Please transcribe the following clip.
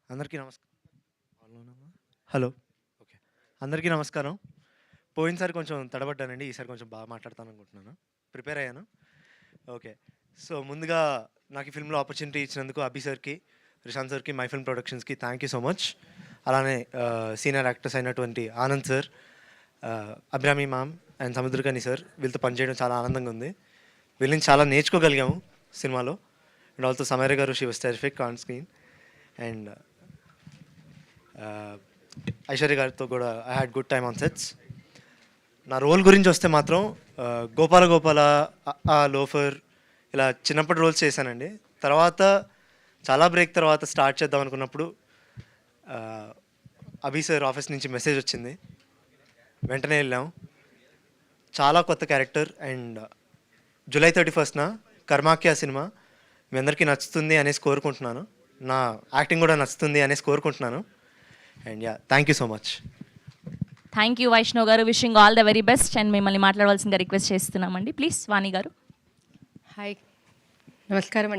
అందరికీ నమస్కారం. Hello. Okay. అందరికీ నమస్కారం. పోయినసారి కొంచెం తడబడ్డానండి. ఈసారి కొంచెం బాగా మాట్లాడతాను అనుకుంటున్నాను. ప్రిపేర్ అయ్యాను. ఓకే. సో, ముందుగా నాకు ఈ ఫిల్మ్‌లో ఆపర్చునిటీ ఇచ్చినందుకు అభి సార్‌కి, రిషాంత్ సార్‌కి, మై ఫిల్మ్ ప్రొడక్షన్స్‌కి థ్యాంక్ యూ సో మచ్. అలానే సీనియర్ యాక్టర్స్ అయినటువంటి Anand sir, Abhirami ma'am and Samuthirakani sir వీళ్ళతో పనిచేయడం చాలా ఆనందంగా ఉంది. వీళ్ళ నుంచి చాలా నేర్చుకోగలిగాము సినిమాలో. అండ్ ఆల్సో సమీర గారు, she was terrific on screen. And Aishwarya గారితో కూడా I had good time on sets. నా రోల్ గురించి వస్తే మాత్రం గోపాల గోపాల, లోఫర్ ఇలా చిన్నప్పటి రోల్స్ చేశానండి. తర్వాత చాలా బ్రేక్ తర్వాత స్టార్ట్ చేద్దాం అనుకున్నప్పుడు అభి సార్ ఆఫీస్ నుంచి మెసేజ్ వచ్చింది. వెంటనే వెళ్ళాం. చాలా కొత్త క్యారెక్టర్. అండ్ జూలై 31న కర్మాఖ్య సినిమా మీ అందరికీ నచ్చుతుంది అనేసి కోరుకుంటున్నాను. నా యాక్టింగ్ కూడా నచ్చుతుంది అనేసి కోరుకుంటున్నాను. And yeah, thank you so much. Thank you Vaishnav గారు. Wishing all the very best. And మిమ్మల్ని మాట్లాడవలసిందిగా రిక్వెస్ట్ చేస్తున్నామండి. ప్లీజ్ వాణి గారు. హాయ్, నమస్కారం అండి.